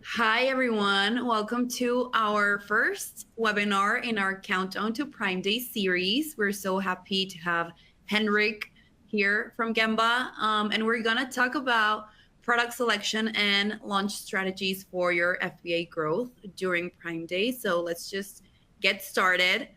Hi, everyone. Welcome to our first webinar in our Countdown to Prime Day series. We're so happy to have Henrik here from Gembah, and we're going to talk about product selection and launch strategies for your FBA growth during Prime Day. So let's just get started.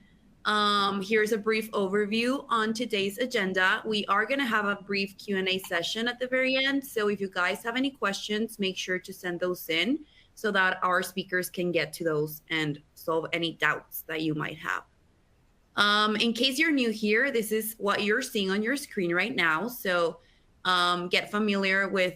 Here's a brief overview on today's agenda. We are going to have a brief Q&A session at the very end. So if you guys have any questions, make sure to send those in so that our speakers can get to those and solve any doubts that you might have. In case you're new here, this is what you're seeing on your screen right now. So get familiar with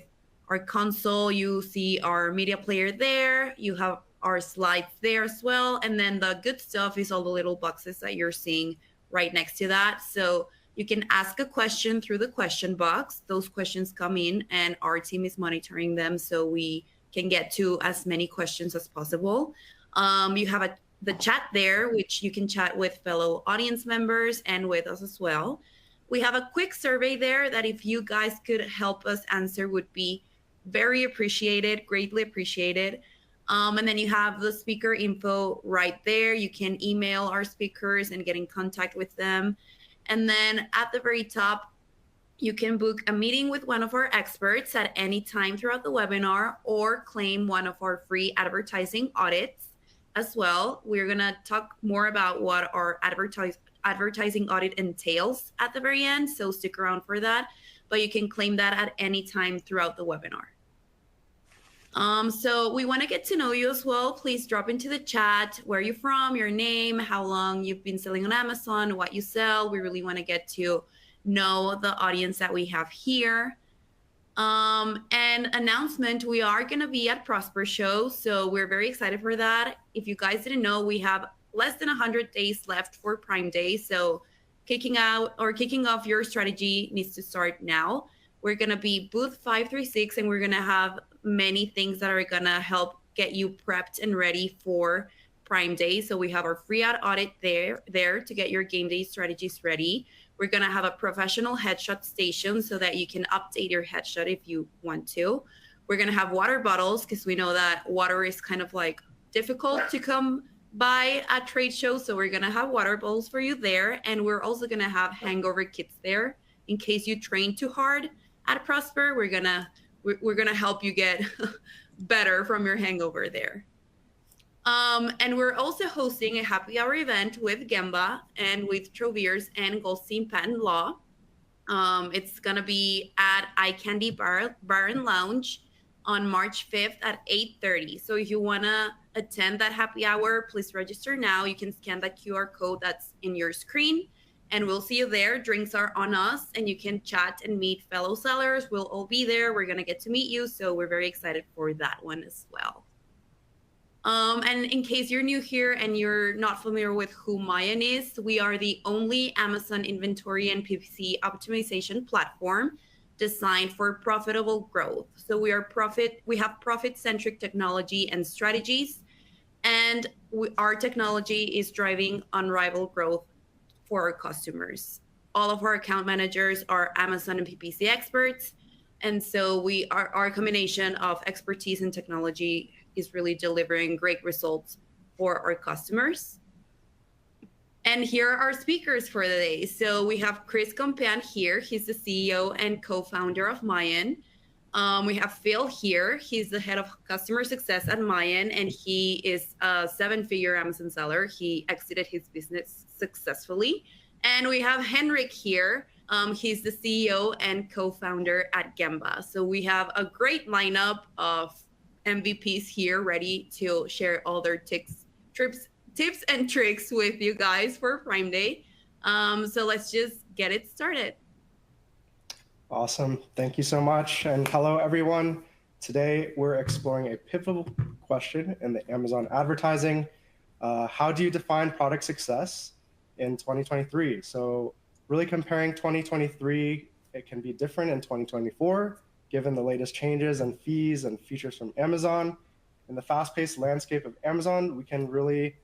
our console. You see our media player there. You have our slides there as well. And then the good stuff is all the little boxes that you're seeing right next to that. So you can ask a question through the question box. Those questions come in and our team is monitoring them so we can get to as many questions as possible. You have the chat there, which you can chat with fellow audience members and with us as well. We have a quick survey there that if you guys could help us answer would be very appreciated, greatly appreciated. And then you have the speaker info right there. You can email our speakers and get in contact with them. And then at the very top, you can book a meeting with one of our experts at any time throughout the webinar or claim one of our free advertising audits as well. We're going to talk more about what our advertising audit entails at the very end, so stick around for that. But you can claim that at any time throughout the webinar. So we want to get to know you as well. Please drop into the chat where you're from, your name, how long you've been selling on Amazon, what you sell. We really want to get to know the audience that we have here. And announcement, we are going to be at Prosper Show, so we're very excited for that. If you guys didn't know, we have less than 100 days left for Prime Day, so kicking off your strategy needs to start now. We're going to be booth 536, and we're going to have many things that are going to help get you prepped and ready for Prime Day. So we have our free ad audit there to get your game day strategies ready. We're going to have a professional headshot station so that you can update your headshot if you want to. We're going to have water bottles because we know that water is kind of like difficult to come by at trade shows. So we're going to have water bottles for you there. And we're also going to have hangover kits there in case you train too hard at Prosper. We're going to help you get better from your hangover there. And we're also hosting a happy hour event with Gembah and with Troviers and Goldstein Patent Law. It's going to be at Eye Candy Bar and Lounge on March 5th at 8:30. So if you want to attend that happy hour, please register now. You can scan that QR code that's in your screen and we'll see you there. Drinks are on us and you can chat and meet fellow sellers. We'll all be there. We're going to get to meet you. So we're very excited for that one as well. And in case you're new here and you're not familiar with who Mayan is, we are the only Amazon inventory and PPC optimization platform designed for profitable growth. So we have profit-centric technology and strategies, and our technology is driving unrivaled growth for our customers. All of our account managers are Amazon and PPC experts, and so our combination of expertise and technology is really delivering great results for our customers. And here are our speakers for the day. So we have Chris Compean here. He's the CEO and co-founder of Mayan. We have Phil here. He's the head of customer success at Mayan, and he is a 7-figure Amazon seller. He exited his business successfully. And we have Henrik here. He's the CEO and co-founder at Gembah. So we have a great lineup of MVPs here ready to share all their tips and tricks with you guys for Prime Day. So let's just get it started. Awesome. Thank you so much. And hello, everyone. Today, we're exploring a pivotal question in the Amazon advertising. How do you define product success in 2023? So really comparing 2023, it can be different in 2024. Given the latest changes and fees and features from Amazon. In the fast-paced landscape of Amazon, we can really,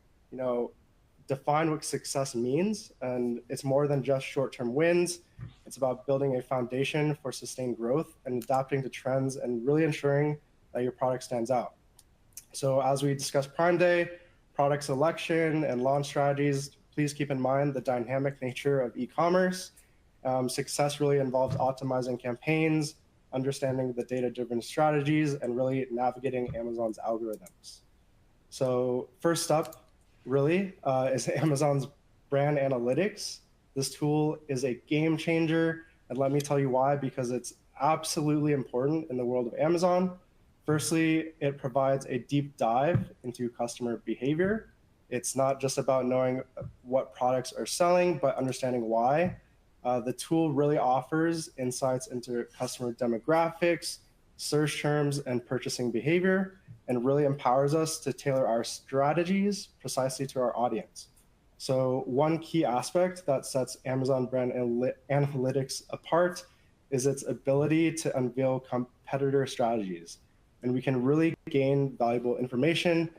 define what success means. And it's more than just short-term wins. It's about building a foundation for sustained growth and adapting to trends and really ensuring that your product stands out. So as we discuss Prime Day, product selection, and launch strategies, please keep in mind the dynamic nature of e-commerce. Success really involves optimizing campaigns, understanding the data-driven strategies, and really navigating Amazon's algorithms. So first up, really, is Amazon's brand analytics. This tool is a game changer, and let me tell you why, because it's absolutely important in the world of Amazon. Firstly, it provides a deep dive into customer behavior. It's not just about knowing what products are selling, but understanding why. The tool really offers insights into customer demographics, search terms, and purchasing behavior, and really empowers us to tailor our strategies precisely to our audience. So one key aspect that sets Amazon brand analytics apart is its ability to unveil competitor strategies. And we can really gain valuable information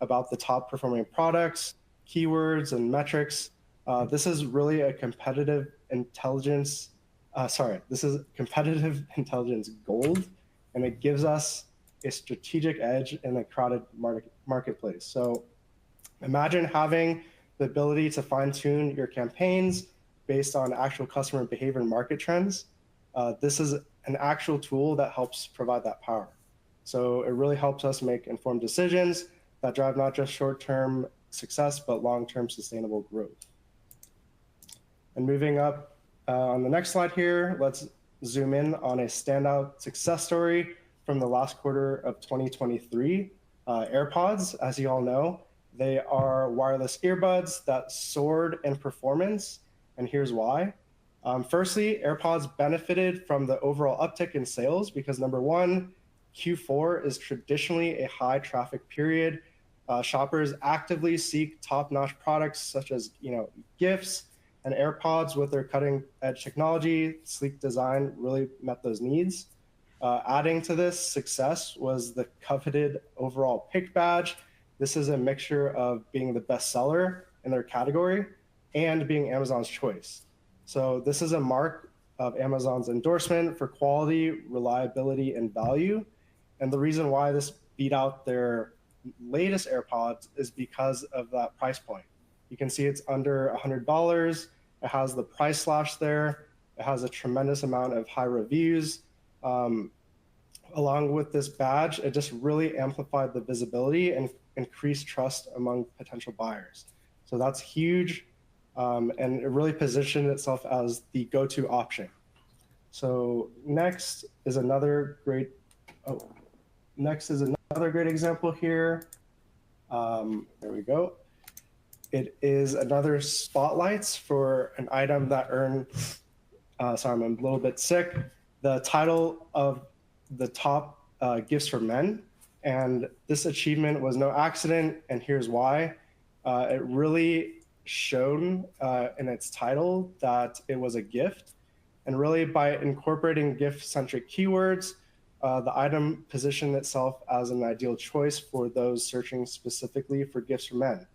about the top performing products, keywords, and metrics. This is really a competitive intelligence gold, and it gives us a strategic edge in a crowded marketplace. So imagine having the ability to fine-tune your campaigns based on actual customer behavior and market trends. This is an actual tool that helps provide that power. So it really helps us make informed decisions that drive not just short-term success, but long-term sustainable growth. And moving up on the next slide here, let's zoom in on a standout success story from the last quarter of 2023. AirPods, as you all know, they are wireless earbuds that soared in performance, and here's why. Firstly, AirPods benefited from the overall uptick in sales because number one, Q4 is traditionally a high traffic period. Shoppers actively seek top-notch products such as gifts, and AirPods with their cutting-edge technology, sleek design really met those needs. Adding to this success was the coveted overall pick badge. This is a mixture of being the best seller in their category and being Amazon's choice. So this is a mark of Amazon's endorsement for quality, reliability, and value. And the reason why this beat out their latest AirPods is because of that price point. You can see it's under $100. It has the price slash there. It has a tremendous amount of high reviews. Along with this badge, it just really amplified the visibility and increased trust among potential buyers. So that's huge. And it really positioned itself as the go-to option. So next is another great example here. There we go. It is another spotlights for an item that earned, sorry, I'm a little bit sick, the title of the top gifts for men. And this achievement was no accident, and here's why. It really shown in its title that it was a gift. And really by incorporating gift-centric keywords, the item positioned itself as an ideal choice for those searching specifically for gifts for men.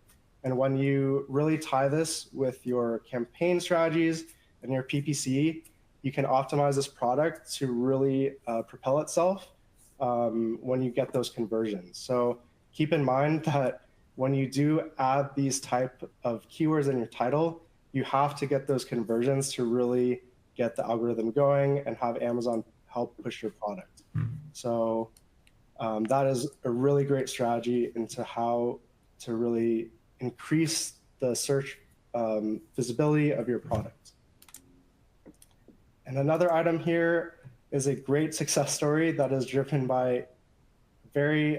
And when you really tie this with your campaign strategies and your PPC, you can optimize this product to really propel itself when you get those conversions. So keep in mind that when you do add these type of keywords in your title, you have to get those conversions to really get the algorithm going and have Amazon help push your product. So that is a really great strategy into how to really increase the search visibility of your product. And another item here is a great success story that is driven by very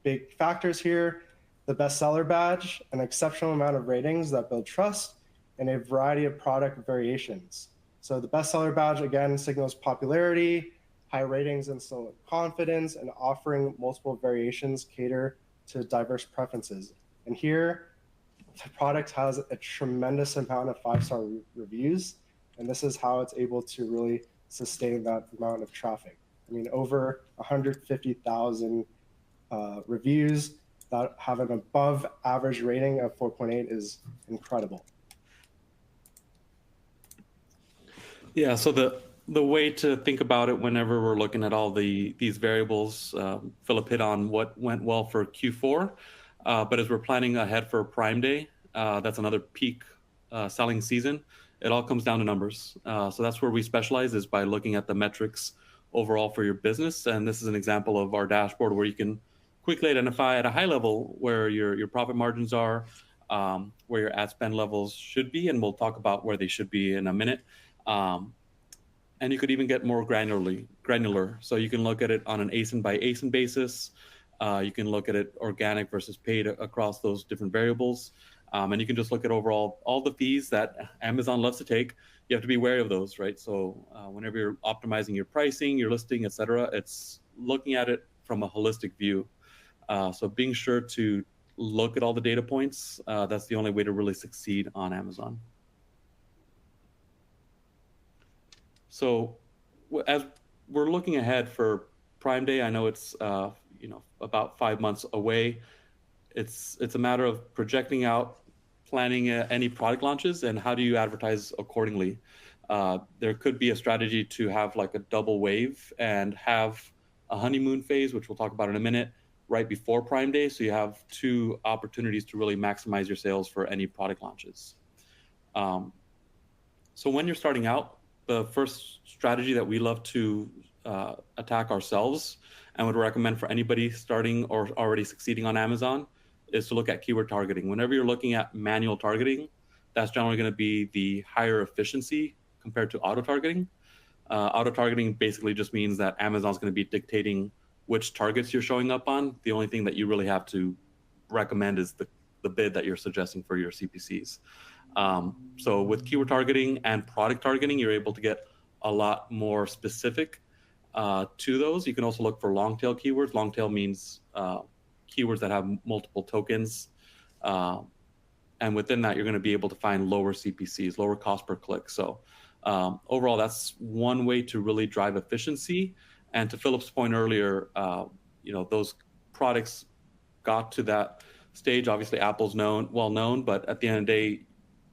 big factors here. The bestseller badge, an exceptional amount of ratings that build trust, and a variety of product variations. So the bestseller badge, again, signals popularity, high ratings instill confidence, and offering multiple variations cater to diverse preferences. And here, the product has a tremendous amount of 5-star reviews, and this is how it's able to really sustain that amount of traffic. I mean, over 150,000 reviews that have an above average rating of 4.8 is incredible. Yeah, so the the way to think about it whenever we're looking at all these variables, Phillip hit on what went well for Q4, but as we're planning ahead for Prime Day, that's another peak selling season. It all comes down to numbers. So that's where we specialize, is by looking at the metrics overall for your business. And this is an example of our dashboard where you can quickly identify at a high level where your profit margins are, where your ad spend levels should be, and we'll talk about where they should be in a minute. And you could even get more granular. So you can look at it on an ASIN by ASIN basis. You can look at it organic versus paid across those different variables. And you can just look at overall all the fees that Amazon loves to take. You have to be wary of those, right? So whenever you're optimizing your pricing, your listing, et cetera, it's looking at it from a holistic view. So being sure to look at all the data points, that's the only way to really succeed on Amazon. So as we're looking ahead for Prime Day, I know it's about 5 months away. It's a matter of projecting out, planning any product launches, and how do you advertise accordingly. There could be a strategy to have like a double wave and have a honeymoon phase, which we'll talk about in a minute, right before Prime Day. So you have two opportunities to really maximize your sales for any product launches. So when you're starting out, the first strategy that we love to attack ourselves and would recommend for anybody starting or already succeeding on Amazon is to look at keyword targeting. Whenever you're looking at manual targeting, that's generally going to be the higher efficiency compared to auto targeting. Auto targeting basically just means that Amazon's going to be dictating which targets you're showing up on. The only thing that you really have to recommend is the bid that you're suggesting for your CPCs. So with keyword targeting and product targeting, you're able to get a lot more specific to those. You can also look for long tail keywords. Long tail means keywords that have multiple tokens. And within that, you're going to be able to find lower CPCs, lower cost per click. So overall, that's one way to really drive efficiency. And to Phillip's point earlier, those products got to that stage. Obviously, Apple's well known, but at the end of the day,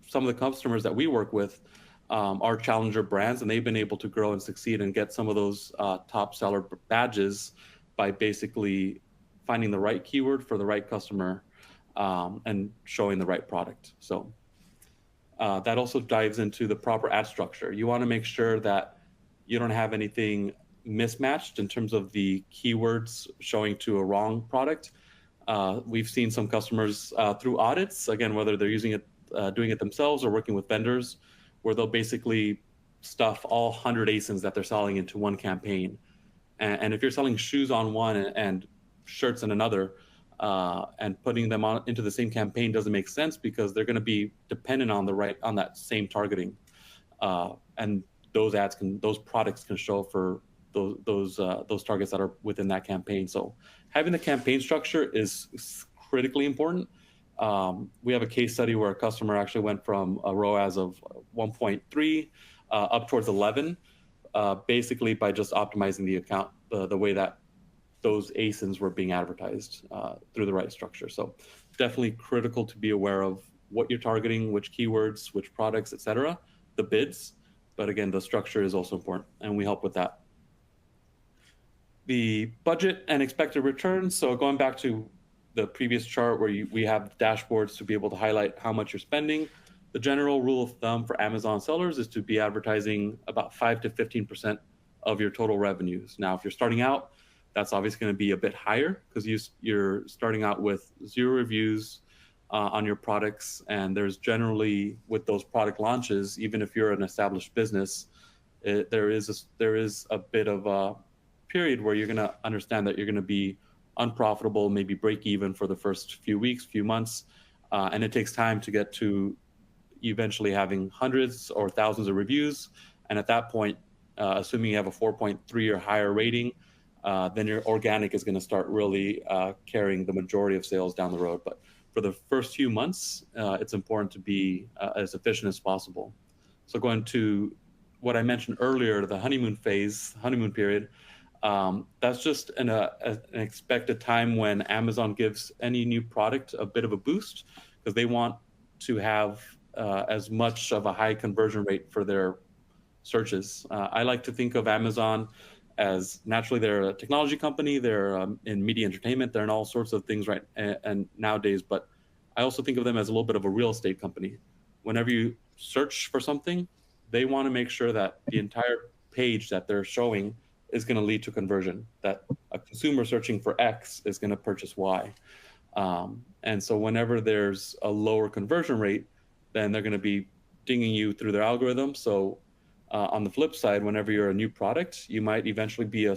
some of the customers that we work with are challenger brands, and they've been able to grow and succeed and get some of those top seller badges by basically finding the right keyword for the right customer and showing the right product. So that also dives into the proper ad structure. You want to make sure that you don't have anything mismatched in terms of the keywords showing to a wrong product. We've seen some customers through audits, again, whether they're using it, doing it themselves or working with vendors, where they'll basically stuff all 100 ASINs that they're selling into one campaign. And if you're selling shoes on one and shirts in another, and putting them into the same campaign doesn't make sense, because they're going to be dependent on that same targeting. And those products can show for those targets that are within that campaign. So having the campaign structure is critically important. We have a case study where a customer actually went from a ROAS of 1.3 up towards 11, basically by just optimizing the account, the way that those ASINs were being advertised through the right structure. So definitely critical to be aware of what you're targeting, which keywords, which products, et cetera, the bids. But again, the structure is also important, and we help with that. The budget and expected returns. So going back to the previous chart where we have dashboards to be able to highlight how much you're spending. The general rule of thumb for Amazon sellers is to be advertising about 5 to 15% of your total revenues. Now, if you're starting out, that's obviously going to be a bit higher, because you're starting out with 0 reviews on your products. And there's generally, with those product launches, even if you're an established business, there is a bit of a period where you're going to understand that you're going to be unprofitable, maybe break even for the first few weeks, few months. And it takes time to get to eventually having hundreds or thousands of reviews. And at that point, assuming you have a 4.3 or higher rating, then your organic is going to start really carrying the majority of sales down the road. But for the first few months, it's important to be as efficient as possible. So going to what I mentioned earlier, the honeymoon period, that's just an expected time when Amazon gives any new product a bit of a boost, because they want to have as much of a high conversion rate for their searches. I like to think of Amazon as naturally they're a technology company, they're in media entertainment, they're in all sorts of things right and nowadays, but I also think of them as a little bit of a real estate company. Whenever you search for something, they want to make sure that the entire page that they're showing is going to lead to conversion, that a consumer searching for X is going to purchase Y. And so whenever there's a lower conversion rate, then they're going to be dinging you through their algorithm. So on the flip side, whenever you're a new product, you might eventually be a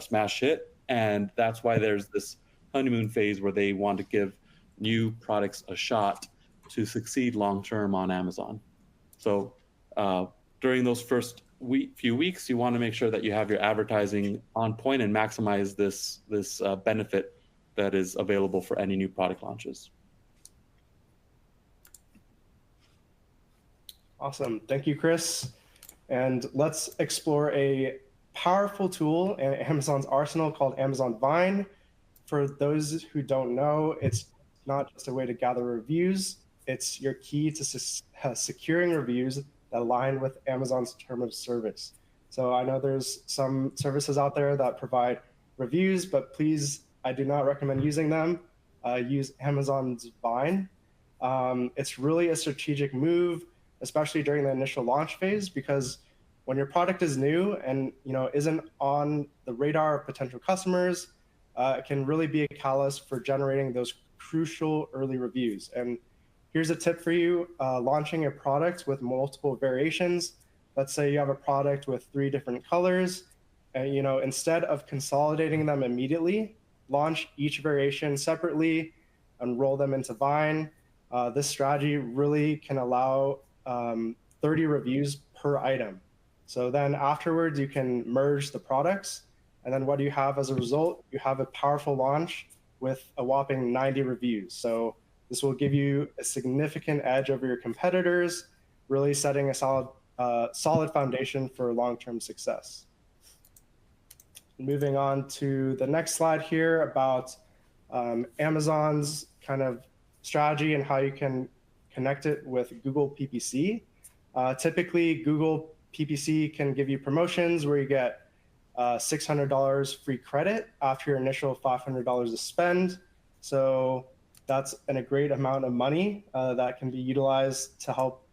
smash hit. And that's why there's this honeymoon phase where they want to give new products a shot to succeed long-term on Amazon. So during those first few weeks, you want to make sure that you have your advertising on point and maximize this benefit that is available for any new product launches. Awesome. Thank you, Chris. And let's explore a powerful tool in Amazon's arsenal called Amazon Vine. For those who don't know, it's not just a way to gather reviews. It's your key to securing reviews that align with Amazon's term of service. So I know there's some services out there that provide reviews, but please, I do not recommend using them. Use Amazon's Vine. It's really a strategic move, especially during the initial launch phase, because when your product is new and isn't on the radar of potential customers, it can really be a catalyst for generating those crucial early reviews. And here's a tip for you, launching a product with multiple variations. Let's say you have a product with 3 different colors, and instead of consolidating them immediately, launch each variation separately and roll them into Vine. This strategy really can allow 30 reviews per item. So then afterwards, you can merge the products. And then what do you have as a result? You have a powerful launch with a whopping 90 reviews. So this will give you a significant edge over your competitors, really setting a solid foundation for long-term success. Moving on to the next slide here about Amazon's kind of strategy and how you can connect it with Google PPC. Typically, Google PPC can give you promotions where you get $600 free credit after your initial $500 of spend. So that's a great amount of money that can be utilized to help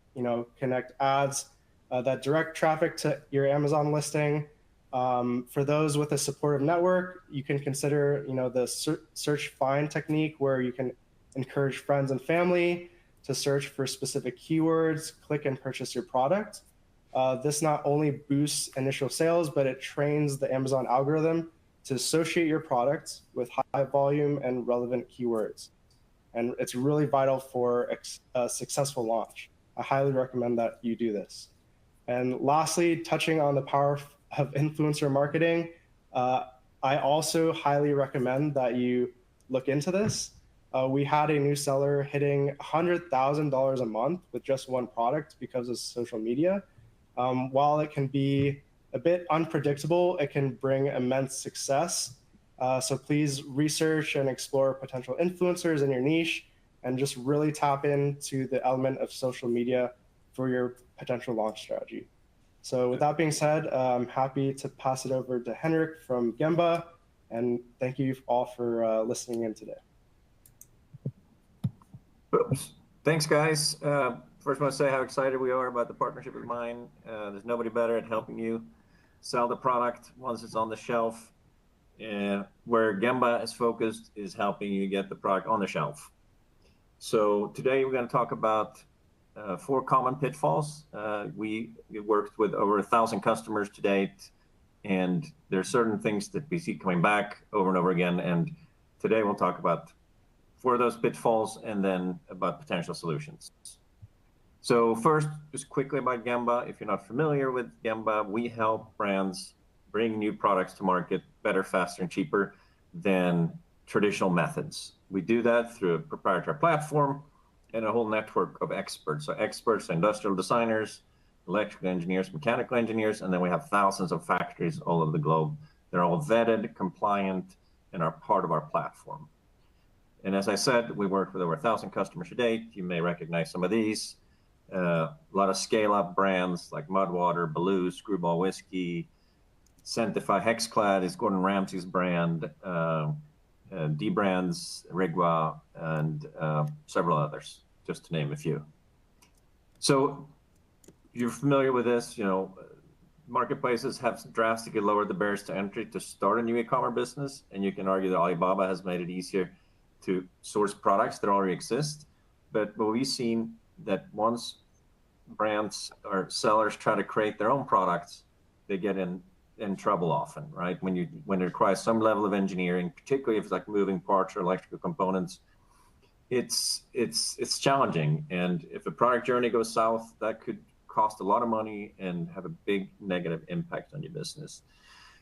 connect ads that direct traffic to your Amazon listing. For those with a supportive network, you can consider the search find technique, where you can encourage friends and family to search for specific keywords, click and purchase your product. This not only boosts initial sales, but it trains the Amazon algorithm to associate your products with high volume and relevant keywords. And it's really vital for a successful launch. I highly recommend that you do this. And lastly, touching on the power of influencer marketing, I also highly recommend that you look into this. We had a new seller hitting $100,000 a month with just one product because of social media. While it can be a bit unpredictable, it can bring immense success. So please research and explore potential influencers in your niche and just really tap into the element of social media for your potential launch strategy. So with that being said, I'm happy to pass it over to Henrik from Gembah, and thank you all for listening in today. Thanks, guys. First, I want to say how excited we are about the partnership with Mayan. There's nobody better at helping you sell the product once it's on the shelf. Where Gembah is focused is helping you get the product on the shelf. So today we're going to talk about 4 common pitfalls. We worked with over 1,000 customers to date, and there are certain things that we see coming back over and over again. And today we'll talk about 4 of those pitfalls and then about potential solutions. So first, just quickly about Gembah. If you're not familiar with Gembah, we help brands bring new products to market better, faster, and cheaper than traditional methods. We do that through a proprietary platform and a whole network of experts. So experts, industrial designers, electrical engineers, mechanical engineers, and then we have thousands of factories all over the globe. They're all vetted, compliant, and are part of our platform. And as I said, we work with over 1,000 customers to date. You may recognize some of these. A lot of scale-up brands like Mudwater, Baloo, Screwball Whiskey, Centify, Hexclad is Gordon Ramsay's brand, D-Brands, Rigwa, and several others, just to name a few. So you're familiar with this, marketplaces have drastically lowered the barriers to entry to start a new e-commerce business, and you can argue that Alibaba has made it easier to source products that already exist. But what we've seen that once brands or sellers try to create their own products, they get in trouble often, right? When it requires some level of engineering, particularly if it's like moving parts or electrical components, it's challenging. And if a product journey goes south, that could cost a lot of money and have a big negative impact on your business.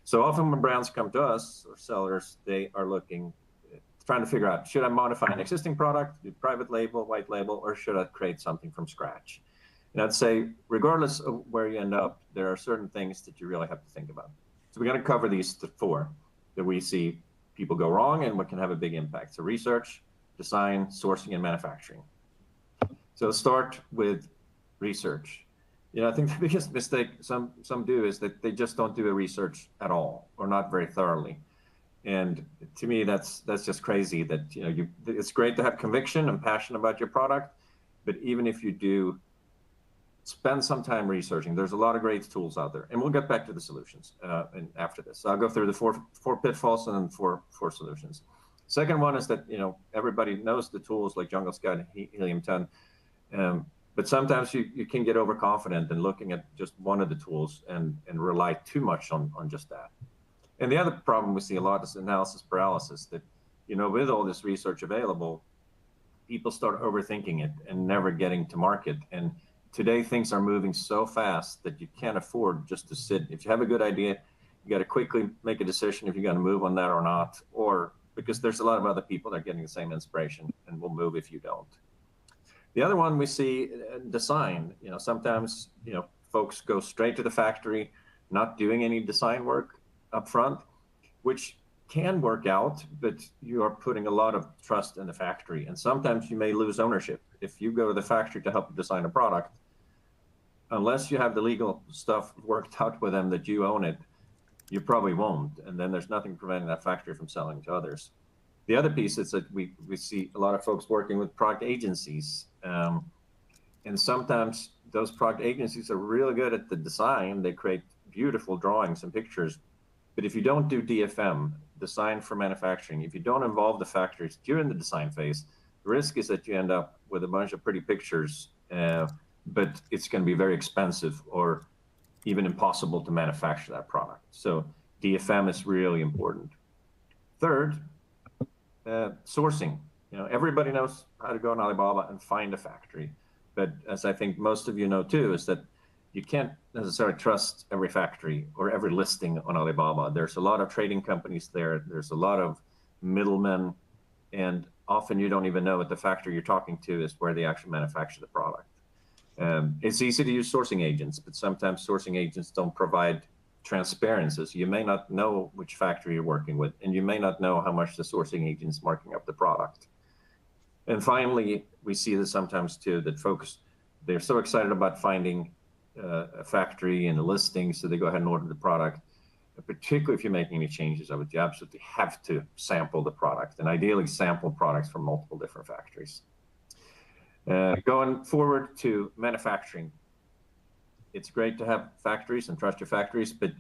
So often when brands come to us or sellers, they are trying to figure out, should I modify an existing product, do private label, white label, or should I create something from scratch? And I'd say, regardless of where you end up, there are certain things that you really have to think about. So we're going to cover these four that we see people go wrong and what can have a big impact. So research, design, sourcing, and manufacturing. So start with research. I think the biggest mistake some do is that they just don't do a research at all or not very thoroughly. And to me, that's just crazy that, it's great to have conviction and passion about your product, but even if you do, spend some time researching. There's a lot of great tools out there, and we'll get back to the solutions and after this. So I'll go through the four pitfalls and then four solutions. Second one is that, everybody knows the tools like Jungle Scout and Helium 10, but sometimes you can get overconfident in looking at just one of the tools and rely too much on just that. And the other problem we see a lot is analysis paralysis, that, with all this research available, people start overthinking it and never getting to market. And today things are moving so fast that you can't afford just to sit. If you have a good idea, you got to quickly make a decision if you're going to move on that or not, or because there's a lot of other people that are getting the same inspiration and will move if you don't. The other one we see, design. Sometimes, folks go straight to the factory, not doing any design work up front, which can work out, but you are putting a lot of trust in the factory. And sometimes you may lose ownership. If you go to the factory to help design a product, unless you have the legal stuff worked out with them that you own it, you probably won't. And then there's nothing preventing that factory from selling to others. The other piece is that we see a lot of folks working with product agencies. And sometimes those product agencies are really good at the design. They create beautiful drawings and pictures. But if you don't do DFM, design for manufacturing, if you don't involve the factories during the design phase, the risk is that you end up with a bunch of pretty pictures, but it's going to be very expensive or even impossible to manufacture that product. So DFM is really important. Third, sourcing. Everybody knows how to go on Alibaba and find a factory. But as I think most of you know too, is that you can't necessarily trust every factory or every listing on Alibaba. There's a lot of trading companies there. There's a lot of middlemen, and often you don't even know what the factory you're talking to is where they actually manufacture the product. It's easy to use sourcing agents, but sometimes sourcing agents don't provide transparency. So you may not know which factory you're working with, and you may not know how much the sourcing agent is marking up the product. And finally, we see this sometimes too, that folks, they're so excited about finding a factory and a listing, so they go ahead and order the product. Particularly if you're making any changes of it, you absolutely have to sample the product, and ideally sample products from multiple different factories. Going forward to manufacturing, it's great to have factories and trust your factories, but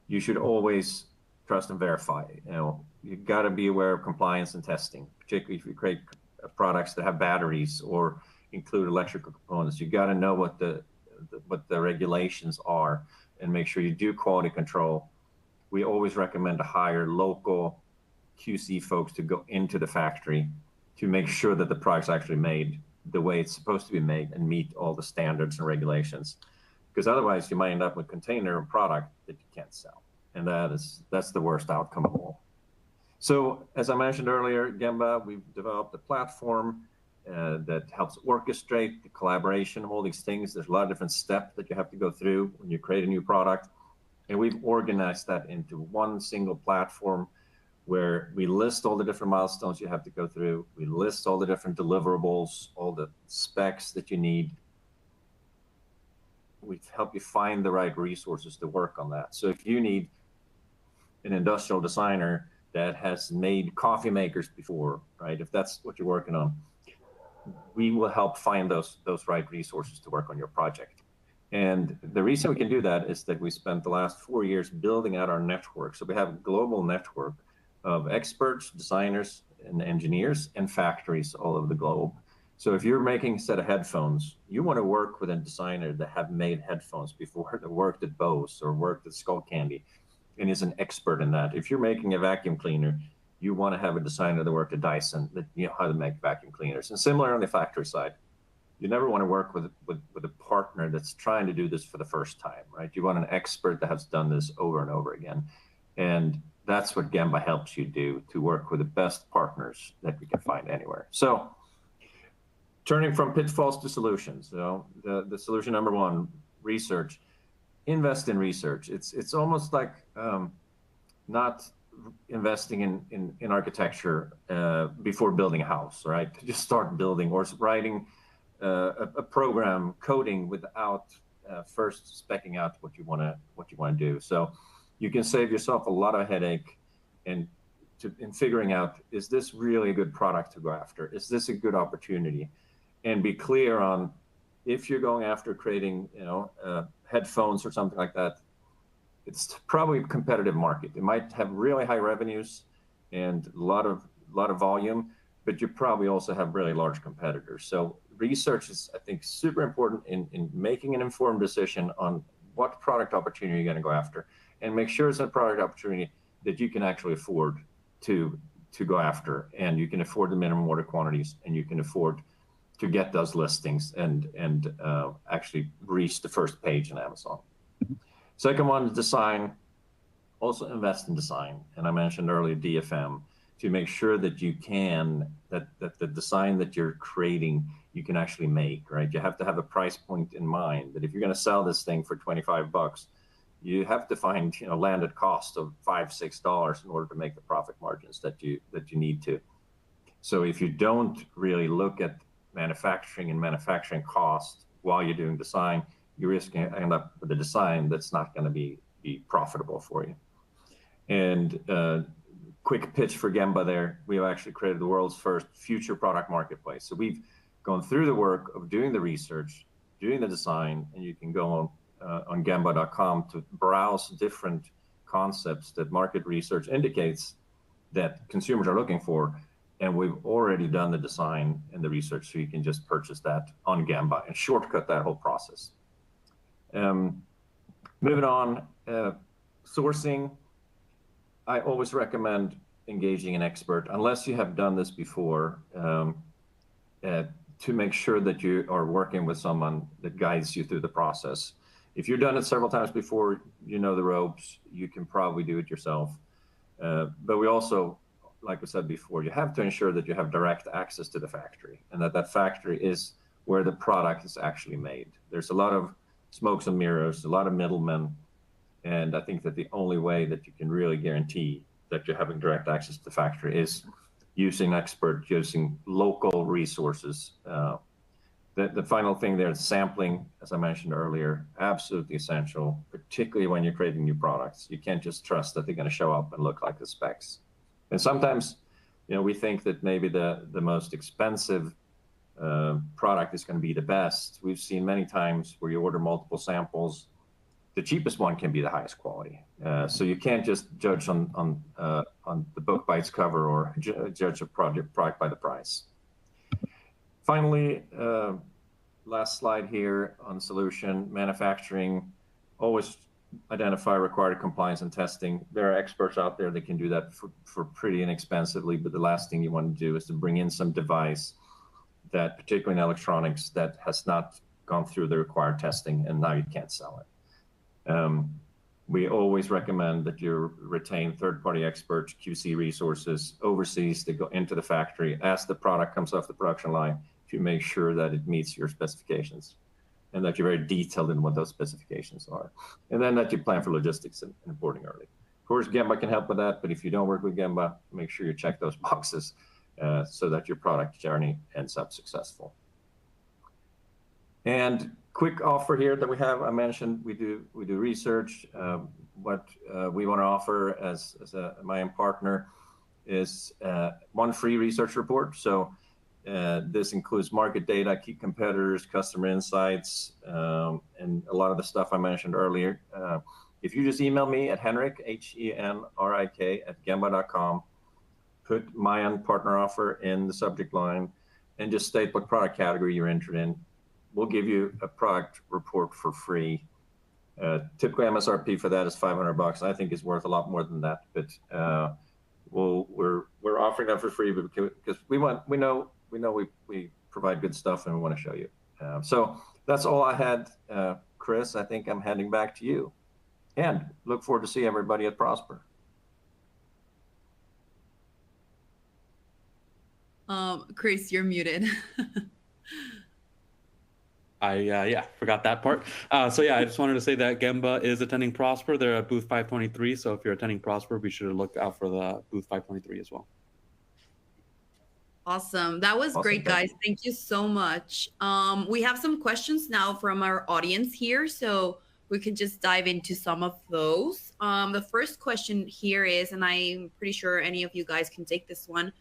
you should always trust and verify. You've got to be aware of compliance and testing, particularly if you create products that have batteries or include electrical components. You got to know what the regulations are and make sure you do quality control. We always recommend to hire local QC folks to go into the factory to make sure that the product's actually made the way it's supposed to be made and meet all the standards and regulations. Because otherwise you might end up with a container of product that you can't sell. And that's the worst outcome of all. So as I mentioned earlier, Gembah, we've developed a platform that helps orchestrate the collaboration of all these things. There's a lot of different steps that you have to go through when you create a new product. And we've organized that into one single platform where we list all the different milestones you have to go through. We list all the different deliverables, all the specs that you need. we help you find the right resources to work on that. So if you need an industrial designer that has made coffee makers before, right? If that's what you're working on, we will help find those right resources to work on your project. And the reason we can do that is that we spent the last 4 years building out our network. So we have a global network of experts, designers, and engineers, and factories all over the globe. So if you're making a set of headphones, you want to work with a designer that have made headphones before, that worked at Bose or worked at Skullcandy, and is an expert in that. If you're making a vacuum cleaner, you want to have a designer that worked at Dyson, that you know how to make vacuum cleaners. And similar on the factory side, you never want to work with a partner that's trying to do this for the first time, right? You want an expert that has done this over and over again. And that's what Gembah helps you do, to work with the best partners that we can find anywhere. So turning from pitfalls to solutions, the solution number one, research. Invest in research. It's almost like not investing in architecture before building a house, right? Just start building, or writing a program, coding without first speccing out what you want to do. So you can save yourself a lot of headache in figuring out, is this really a good product to go after? Is this a good opportunity? And be clear on, if you're going after creating, headphones or something like that, it's probably a competitive market. It might have really high revenues and a lot of volume, but you probably also have really large competitors. So research is, I think, super important in making an informed decision on what product opportunity you're going to go after, and make sure it's a product opportunity that you can actually afford to go after, and you can afford the minimum order quantities, and you can afford to get those listings and actually reach the first page in Amazon. Second one is design. Also invest in design. And I mentioned earlier DFM, to make sure that you can, that the design that you're creating, you can actually make, right? You have to have a price point in mind, that if you're going to sell this thing for $25, you have to find, landed cost of $5, $6 in order to make the profit margins that you need to. So if you don't really look at manufacturing cost while you're doing design, you risk to end up with a design that's not going to be profitable for you. And quick pitch for Gembah there, we have actually created the world's first future product marketplace. So we've gone through the work of doing the research, doing the design, and you can go on Gembah.com to browse different concepts that market research indicates that consumers are looking for. And we've already done the design and the research, so you can just purchase that on Gembah and shortcut that whole process. Moving on, sourcing. I always recommend engaging an expert, unless you have done this before, to make sure that you are working with someone that guides you through the process. If you've done it several times before, you know the ropes, you can probably do it yourself. But we also, like I said before, you have to ensure that you have direct access to the factory, and that factory is where the product is actually made. There's a lot of smokes and mirrors, a lot of middlemen, and I think that the only way that you can really guarantee that you're having direct access to the factory is using expert, using local resources. The final thing there is sampling, as I mentioned earlier, absolutely essential, particularly when you're creating new products. You can't just trust that they're going to show up and look like the specs. And sometimes, we think that maybe the most expensive product is going to be the best. We've seen many times where you order multiple samples, the cheapest one can be the highest quality. So you can't just judge on the book by its cover, or judge a product by the price. Finally, last slide here on solution, manufacturing. Always identify required compliance and testing. There are experts out there that can do that for pretty inexpensively, but the last thing you want to do is to bring in some device that, particularly in electronics, that has not gone through the required testing, and now you can't sell it. We always recommend that you retain third-party experts, QC resources overseas, that go into the factory as the product comes off the production line, to make sure that it meets your specifications, and that you're very detailed in what those specifications are. And then that you plan for logistics and importing early. Of course, Gembah can help with that, but if you don't work with Gembah, make sure you check those boxes so that your product journey ends up successful. And quick offer here that we have. I mentioned we do research. What we want to offer as a Mayan partner is one free research report. So this includes market data, key competitors, customer insights, and a lot of the stuff I mentioned earlier. If you just email me at Henrik, Henrik @gembah.com, put Mayan partner offer in the subject line, and just state what product category you're interested in. We'll give you a product report for free. Typical MSRP for that is $500. I think it's worth a lot more than that, but we're offering that for free because we know we provide good stuff and we want to show you. So that's all I had, Chris. I think I'm handing back to you, and look forward to see everybody at Prosper. Chris, you're muted. I forgot that part. So yeah, I just wanted to say that Gembah is attending Prosper. They're at booth 523. So if you're attending Prosper, be sure to look out for the booth 523 as well. Awesome. That was great, guys. Thank you so much. We have some questions now from our audience here, so we can just dive into some of those. The first question here is, and I'm pretty sure any of you guys can take this one.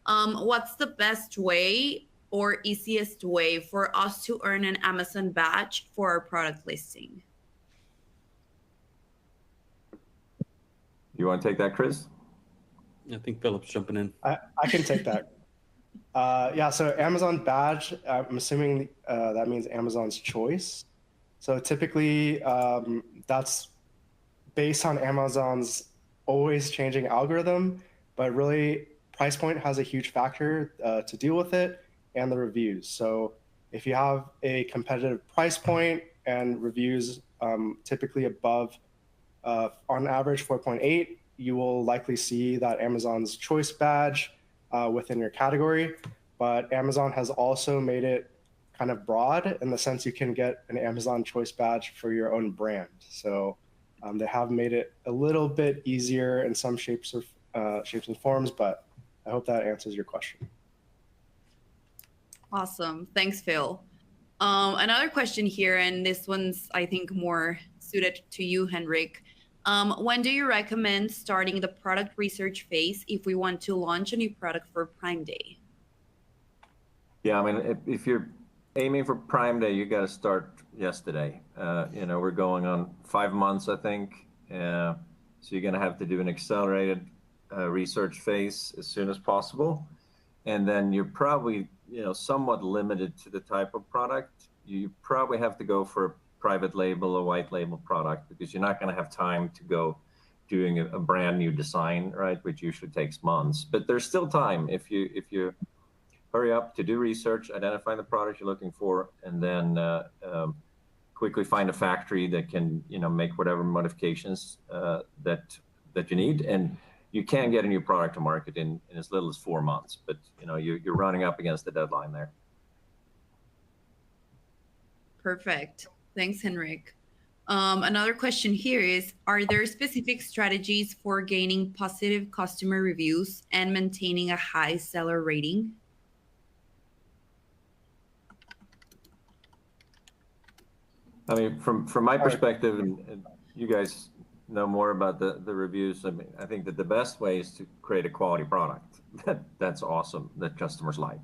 What's the best way or easiest way for us to earn an Amazon badge for our product listing? You want to take that, Chris? I think Philip's jumping in. I can take that. Yeah, so Amazon badge, I'm assuming that means Amazon's choice. So typically that's based on Amazon's always changing algorithm, but really price point has a huge factor to deal with it, and the reviews. So if you have a competitive price point and reviews typically above, on average 4.8, you will likely see that Amazon's choice badge within your category. But Amazon has also made it kind of broad in the sense you can get an Amazon choice badge for your own brand. So they have made it a little bit easier in some shapes and forms, but I hope that answers your question. Awesome. Thanks, Phil. Another question here, and this one's, I think, more suited to you, Henrik. When do you recommend starting the product research phase if we want to launch a new product for Prime Day? Yeah, I mean, if you're aiming for Prime Day, you got to start yesterday. We're going on 5 months, I think. So you're going to have to do an accelerated research phase as soon as possible. And then you're probably, somewhat limited to the type of product. You probably have to go for a private label or white label product because you're not going to have time to go doing a brand new design, right? Which usually takes months. But there's still time if you hurry up to do research, identify the product you're looking for, and then quickly find a factory that can, make whatever modifications that you need. And you can get a new product to market in as little as 4 months, but you're running up against the deadline there. Perfect. Thanks, Henrik. Another question here is, are there specific strategies for gaining positive customer reviews and maintaining a high seller rating? I mean, from my perspective, and you guys know more about the reviews. I mean, I think that the best way is to create a quality product that's awesome, that customers like.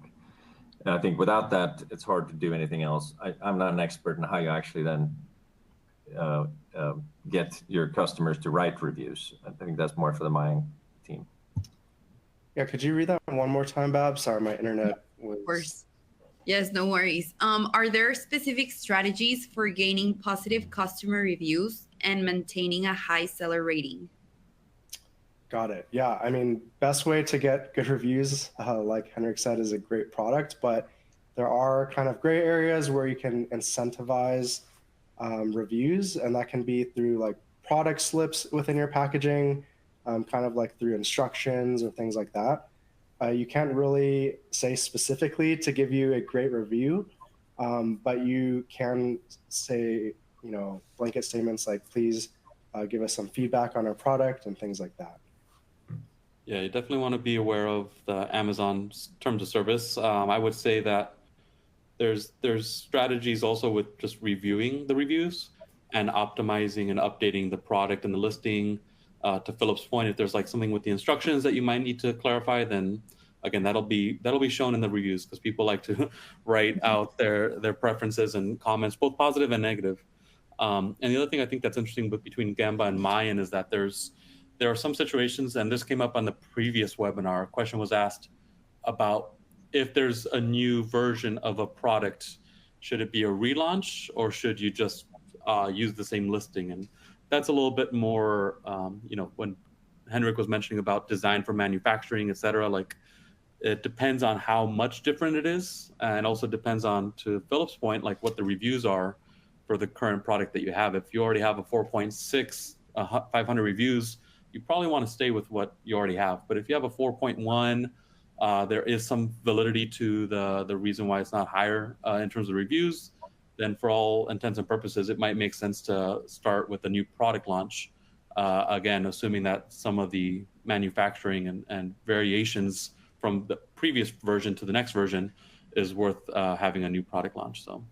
And I think without that, it's hard to do anything else. I'm not an expert in how you actually then get your customers to write reviews. I think that's more for the Mayan team. Yeah, could you read that one more time, Bab? Sorry, my internet was... Of course. Yes, no worries. Are there specific strategies for gaining positive customer reviews and maintaining a high seller rating? Got it. Yeah, I mean, best way to get good reviews, like Henrik said, is a great product, but there are kind of gray areas where you can incentivize reviews, and that can be through like product slips within your packaging, kind of like through instructions or things like that. You can't really say specifically to give you a great review, but you can say, blanket statements like, please give us some feedback on our product and things like that. Yeah, you definitely want to be aware of the Amazon's terms of service. I would say that there's strategies also with just reviewing the reviews and optimizing and updating the product and the listing. To Philip's point, if there's like something with the instructions that you might need to clarify, then again, that'll be shown in the reviews, because people like to write out their preferences and comments, both positive and negative. And the other thing I think that's interesting between Gembah and Mayan is that there are some situations, and this came up on the previous webinar. A question was asked about if there's a new version of a product, should it be a relaunch or should you just use the same listing? And that's a little bit more, when Henrik was mentioning about design for manufacturing, et cetera, like it depends on how much different it is. And also depends on, to Philip's point, like what the reviews are for the current product that you have. If you already have a 4.6, 500 reviews, you probably want to stay with what you already have. But if you have a 4.1, there is some validity to the reason why it's not higher in terms of reviews, then for all intents and purposes, it might make sense to start with a new product launch. Again, assuming that some of the manufacturing and variations from the previous version to the next version is worth having a new product launch. So.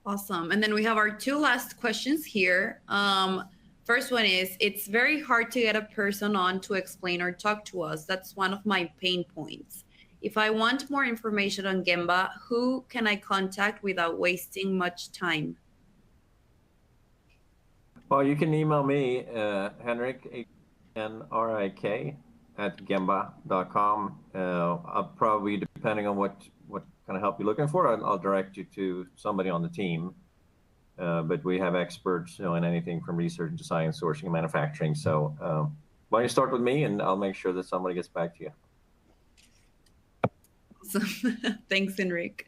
Awesome. And then we have our two last questions here. First one is, it's very hard to get a person on to explain or talk to us. That's one of my pain points. If I want more information on Gembah, who can I contact without wasting much time? Well, you can email me, Henrik, Henrik, @gembah.com. I'll probably, depending on what kind of help you're looking for, I'll direct you to somebody on the team. But we have experts, in anything from research, design, sourcing, and manufacturing. So why don't you start with me, and I'll make sure that somebody gets back to you. Awesome. Thanks, Henrik.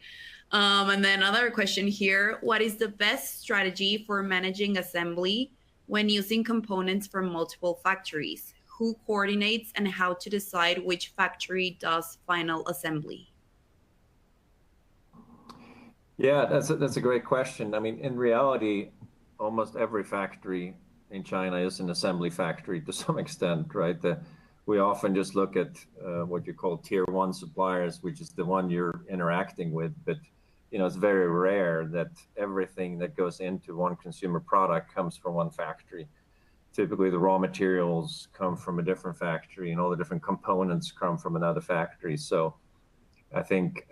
And then another question here. What is the best strategy for managing assembly when using components from multiple factories? Who coordinates and how to decide which factory does final assembly? Yeah, that's a great question. I mean, in reality, almost every factory in China is an assembly factory to some extent, right? We often just look at what you call tier one suppliers, which is the one you're interacting with. But it's very rare that everything that goes into one consumer product comes from one factory. Typically, the raw materials come from a different factory, and all the different components come from another factory. So, I think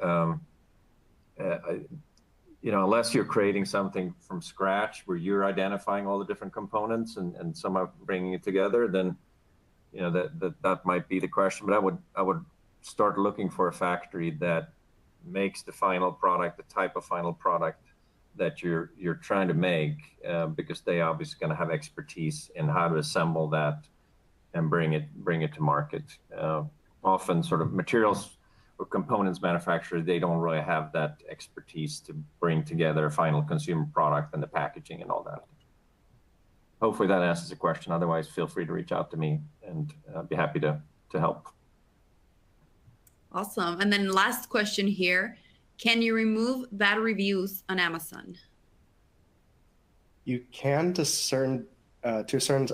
unless you're creating something from scratch where you're identifying all the different components and somehow bringing it together, then that might be the question. But I would start looking for a factory that makes the final product, the type of final product that you're trying to make, because they obviously going to have expertise in how to assemble that and bring it to market. Often, sort of materials or components manufacturers, they don't really have that expertise to bring together a final consumer product and the packaging and all that. Hopefully that answers the question. Otherwise, feel free to reach out to me, and I'd be happy to help. Awesome. And then last question here. Can you remove bad reviews on Amazon? You can to a certain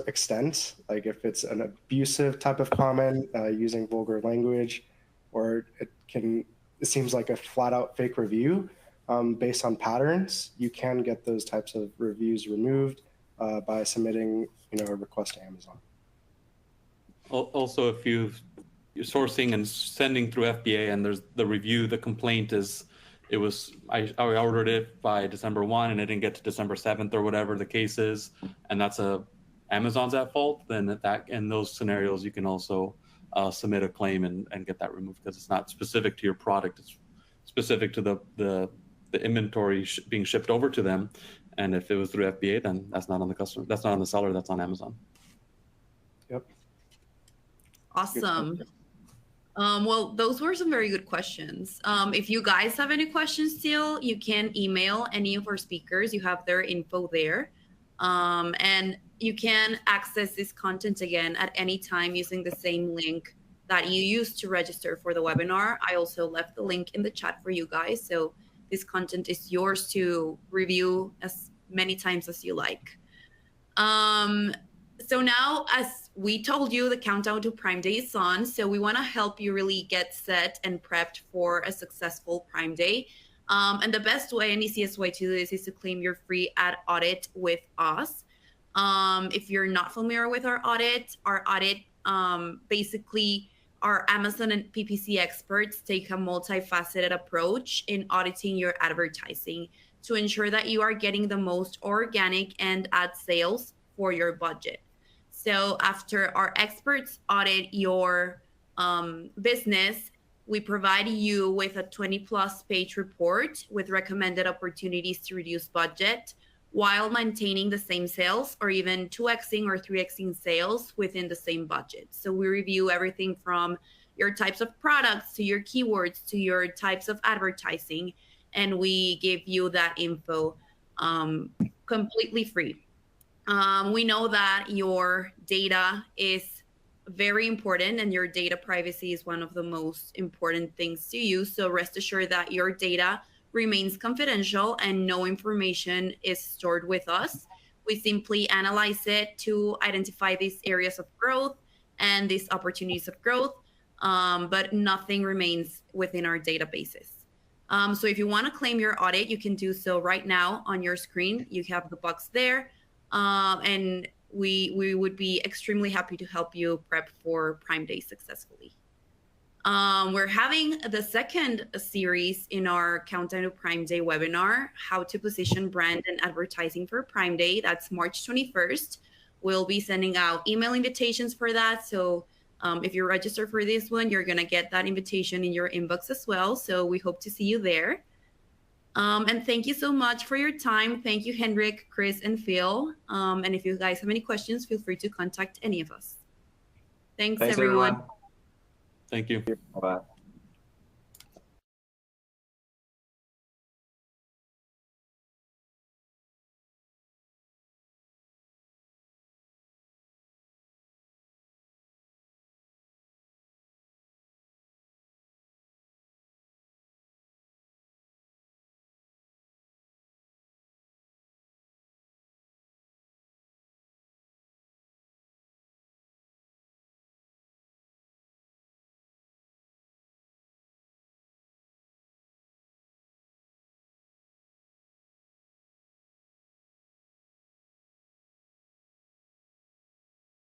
extent, like if it's an abusive type of comment using vulgar language, or it seems like a flat out fake review based on patterns, you can get those types of reviews removed by submitting a request to Amazon. Also, if you're sourcing and sending through FBA and there's the review, the complaint is, I ordered it by December 1 and it didn't get to December 7th or whatever the case is, and that's Amazon's at fault, then in those scenarios, you can also submit a claim and get that removed, because it's not specific to your product. It's specific to the inventory being shipped over to them. And if it was through FBA, then that's not on the customer. That's not on the seller. That's on Amazon. Yep. Awesome. Well, those were some very good questions. If you guys have any questions still, you can email any of our speakers. You have their info there. And you can access this content again at any time using the same link that you used to register for the webinar. I also left the link in the chat for you guys. So this content is yours to review as many times as you like. So So now, as we told you, the countdown to Prime Day is on. So we want to help you really get set and prepped for a successful Prime Day. And the best way and easiest way to do this is to claim your free ad audit with us. If you're not familiar with our audit, basically our Amazon and PPC experts take a multifaceted approach in auditing your advertising to ensure that you are getting the most organic and ad sales for your budget. So after our experts audit your business, we provide you with a 20+ page report with recommended opportunities to reduce budget while maintaining the same sales, or even 2xing or 3xing sales within the same budget. So we review everything from your types of products to your keywords to your types of advertising, and we give you that info completely free. We know that your data is very important, and your data privacy is one of the most important things to you. So rest assured that your data remains confidential and no information is stored with us. We simply analyze it to identify these areas of growth and these opportunities of growth, but nothing remains within our databases. So if you want to claim your audit, you can do so right now on your screen. You have the box there, and we would be extremely happy to help you prep for Prime Day successfully. We're having the second series in our Countdown to Prime Day webinar, How to Position Brand and Advertising for Prime Day. That's March 21st. We'll be sending out email invitations for that. So if you register for this one, you're going to get that invitation in your inbox as well. So we hope to see you there. And thank you so much for your time. Thank you, Henrik, Chris, and Phil. And if you guys have any questions, feel free to contact any of us. Thanks everyone. Thank you. Bye-bye.